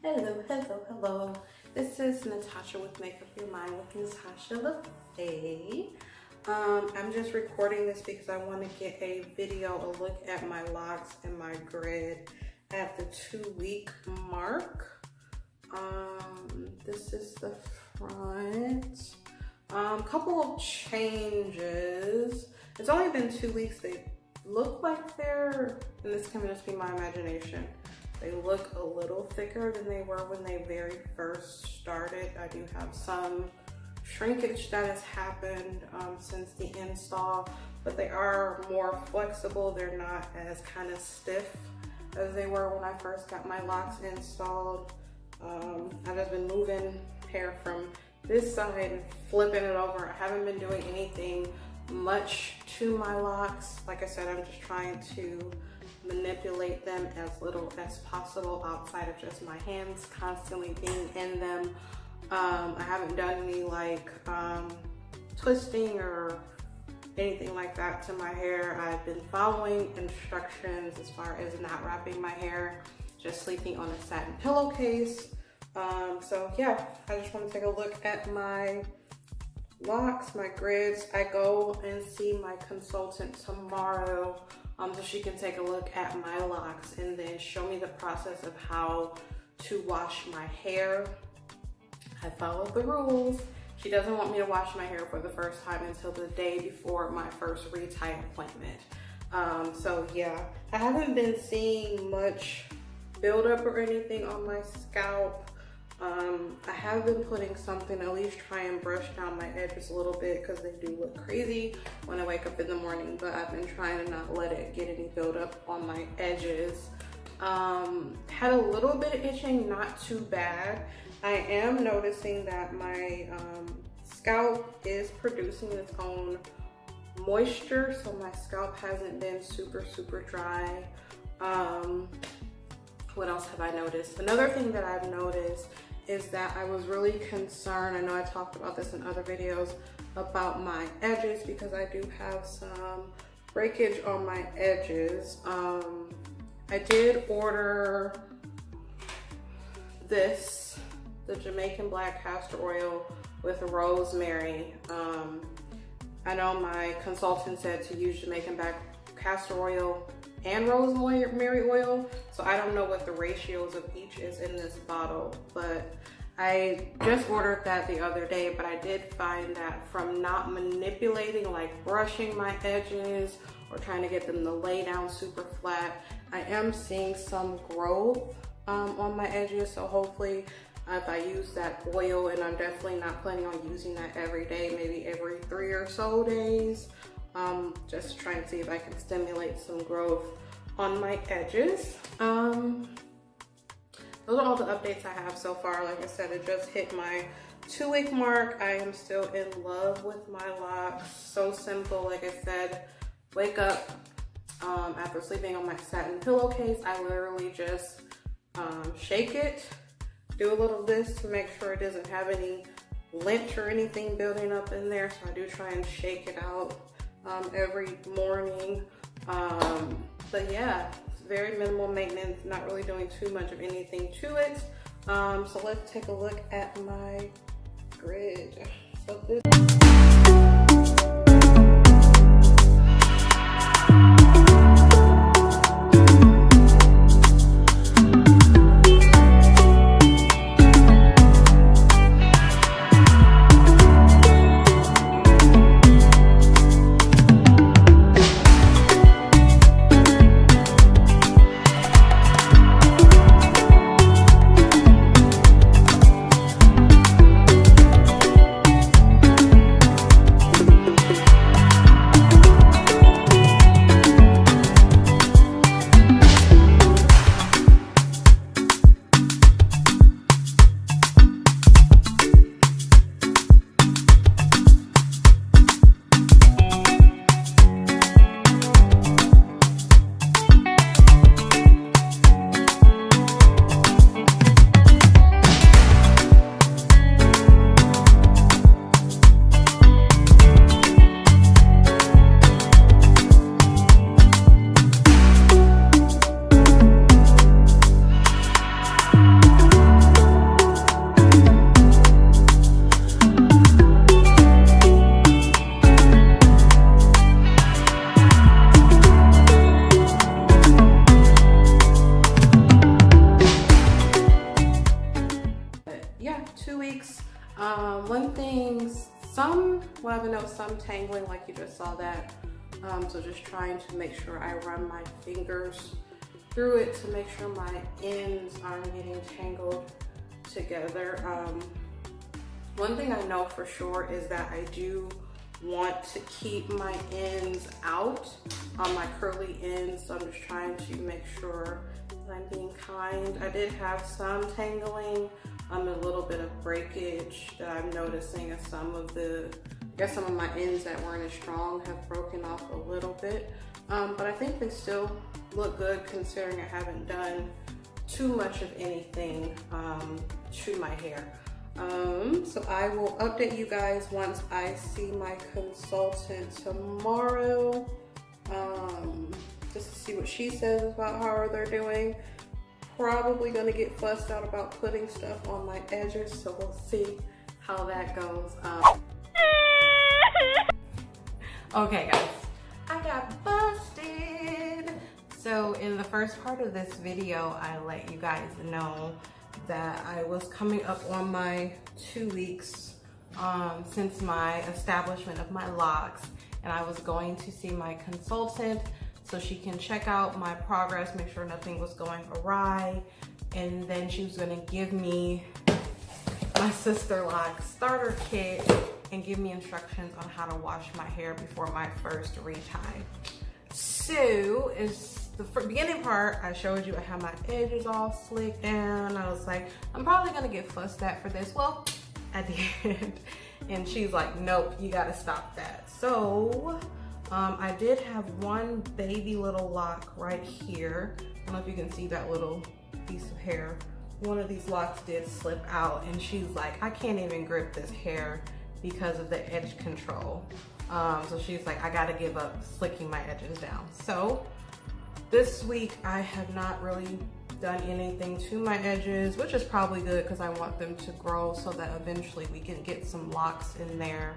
Hello. This is Natasha with Make Up Your Mind with Natasha LaFay. I'm just recording this because I want to get a look at my locks and my grid at the 2-week mark. This is the front. Couple of changes. It's only been 2 weeks. They look like they're, and this can just be my imagination, they look a little thicker than they were when they very first started. I do have some shrinkage that has happened since the install, but they are more flexible. They're not as kind of stiff as they were when I first got my locks installed. I've just been moving hair from this side and flipping it over. I haven't been doing anything much to my locks. Like I said, I'm just trying to manipulate them as little as possible outside of just my hands constantly being in them. I haven't done any like twisting or anything like that to my hair. I've been following instructions as far as not wrapping my hair, just sleeping on a satin pillowcase. So yeah, I just want to take a look at my locks, my grids. I go and see my consultant tomorrow so she can take a look at my locks and then show me the process of how to wash my hair. I follow the rules. She doesn't want me to wash my hair for the first time until the day before my first retie appointment. So yeah, I haven't been seeing much buildup or anything on my scalp. I have been putting something, at least try and brush down my edges a little bit because they do look crazy when I wake up in the morning, but I've been trying to not let it get any buildup on my edges. Had a little bit of itching, not too bad. I am noticing that my scalp is producing its own moisture, so my scalp hasn't been super dry. What else have I noticed? Another thing that I've noticed is that I was really concerned, I know I talked about this in other videos, about my edges because I do have some breakage on my edges. I did order this, the Jamaican black castor oil with rosemary. I know my consultant said to use Jamaican black castor oil and rosemary oil, so I don't know what the ratios of each is in this bottle, but I just ordered that the other day. But I did find that from not manipulating, like brushing my edges or trying to get them to lay down super flat, I am seeing some growth on my edges. So hopefully if I use that oil, and I'm definitely not planning on using that every day, maybe every 3 or so days, just trying to see if I can stimulate some growth on my edges. Those are all the updates I have so far. Like I said, it just hit my 2-week mark. I am still in love with my locks. So simple. Like I said, wake up after sleeping on my satin pillowcase. I literally just shake it, do a little of this to make sure it doesn't have any lint or anything building up in there. So I do try and shake it out every morning. But yeah, it's very minimal maintenance, not really doing too much of anything to it. So let's take a look at my grid. So this weeks. One thing, well, I've noticed some tangling, like you just saw that. So just trying to make sure I run my fingers through it to make sure my ends aren't getting tangled together. One thing I know for sure is that I do want to keep my ends out on my curly ends, so I'm just trying to make sure that I'm being kind. I did have some tangling, a little bit of breakage that I'm noticing, as some of my ends that weren't as strong have broken off a little bit, but I think they still look good considering I haven't done too much of anything to my hair. So I will update you guys once I see my consultant tomorrow, just to see what she says about how they're doing. Probably gonna get fussed out about putting stuff on my edges, so we'll see how that goes. Okay guys, I got busted. So in the first part of this video, I let you guys know that I was coming up on my 2 weeks since my establishment of my locks, and I was going to see my consultant so she can check out my progress, make sure nothing was going awry, and then she was going to give me my Sisterlocks starter kit and give me instructions on how to wash my hair before my first retie. So is the beginning part, I showed you I had my edges all slicked down. I was like, I'm probably gonna get fussed at for this. Well, at the end, and she's like, nope, you gotta stop that. So I did have one baby little lock right here. I don't know if you can see that little piece of hair. One of these locks did slip out, and she's like, I can't even grip this hair because of the edge control. So she's like, I gotta give up slicking my edges down. So this week I have not really done anything to my edges, which is probably good because I want them to grow so that eventually we can get some locks in there.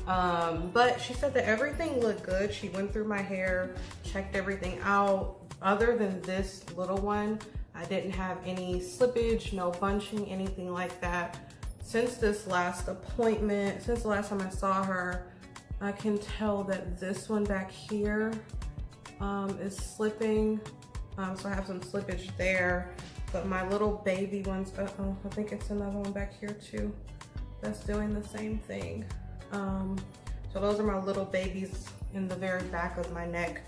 But she said that everything looked good. She went through my hair, checked everything out. Other than this little one, I didn't have any slippage, no bunching, anything like that. Since this last appointment, since the last time I saw her, I can tell that this one back here is slipping. So I have some slippage there, but my little baby ones, uh-oh, I think it's another one back here too that's doing the same thing. So those are my little babies in the very back of my neck.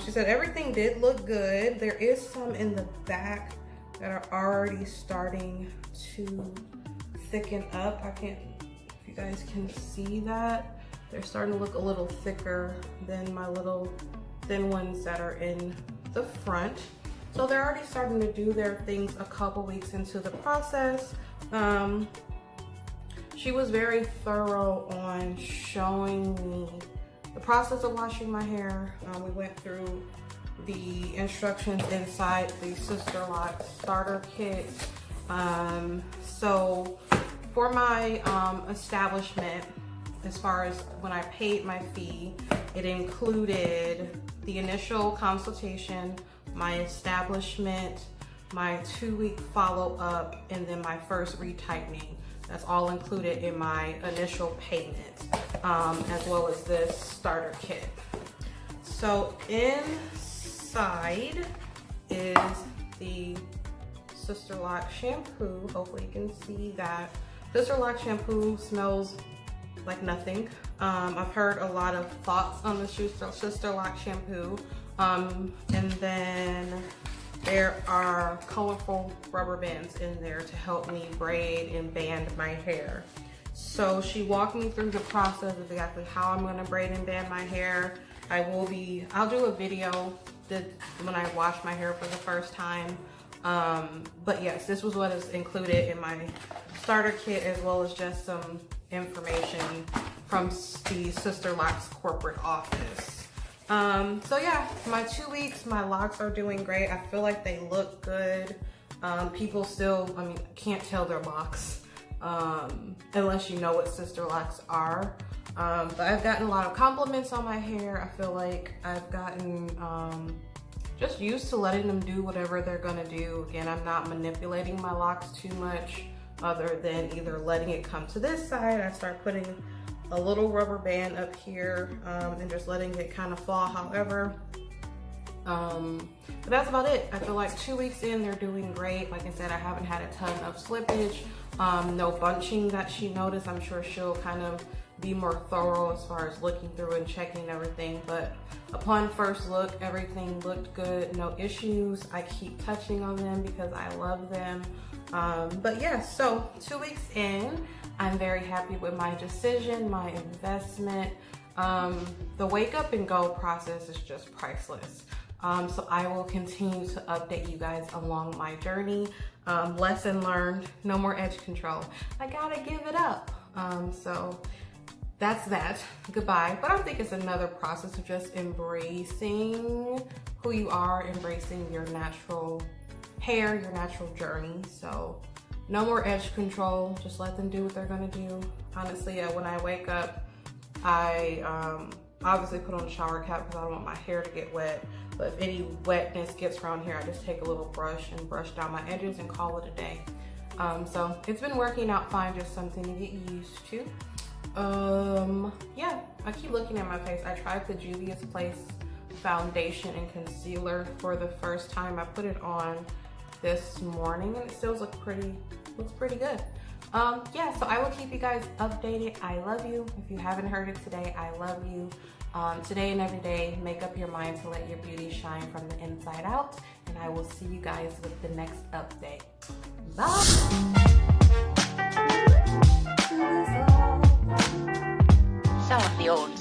She said everything did look good. There is some in the back that are already starting to thicken up. I can't, if you guys can see that. They're starting to look a little thicker than my little thin ones that are in the front. So they're already starting to do their things a couple weeks into the process. She was very thorough on showing me the process of washing my hair. We went through the instructions inside the Sisterlocks starter kit. So for my establishment, as far as when I paid my fee, it included the initial consultation, my establishment, my 2-week follow-up, and then my first retightening. That's all included in my initial payment, as well as this starter kit. So inside is the Sisterlock shampoo. Hopefully you can see that. Sisterlock shampoo smells like nothing. I've heard a lot of thoughts on the Sisterlock shampoo. And then there are colorful rubber bands in there to help me braid and band my hair. So she walked me through the process of exactly how I'm gonna braid and band my hair. I'll do a video when I wash my hair for the first time. But yes, this was what is included in my starter kit, as well as just some information from the Sisterlocks corporate office. So yeah, my 2 weeks, my locks are doing great. I feel like they look good. People still, can't tell their locks unless you know what Sisterlocks are. But I've gotten a lot of compliments on my hair. I feel like I've gotten just used to letting them do whatever they're gonna do. Again, I'm not manipulating my locks too much. other than either letting it come to this side. I start putting a little rubber band up here and just letting it kind of fall however. But that's about it. I feel like 2 weeks in, they're doing great. Like I said, I haven't had a ton of slippage, no bunching that she noticed. I'm sure she'll kind of be more thorough as far as looking through and checking everything. But upon first look, everything looked good, no issues. I keep touching on them because I love them. But yeah, so 2 weeks in, I'm very happy with my decision, my investment. The wake up and go process is just priceless. So I will continue to update you guys along my journey. Lesson learned, no more edge control. I gotta give it up. So that's that, goodbye. But I think it's another process of just embracing who you are, embracing your natural hair, your natural journey. So no more edge control, just let them do what they're gonna do. Honestly, when I wake up, I obviously put on a shower cap because I don't want my hair to get wet. But if any wetness gets around here, I just take a little brush and brush down my edges and call it a day. So it's been working out fine, just something to get used to. Yeah, I keep looking at my face. I tried the Juvia's Place foundation and concealer for the first time. I put it on this morning and it still looks pretty good. Yeah, so I will keep you guys updated. I love you. If you haven't heard it today, I love you. Today and every day, make up your mind to let your beauty shine from the inside out. And I will see you guys with the next update. Bye. Some of the old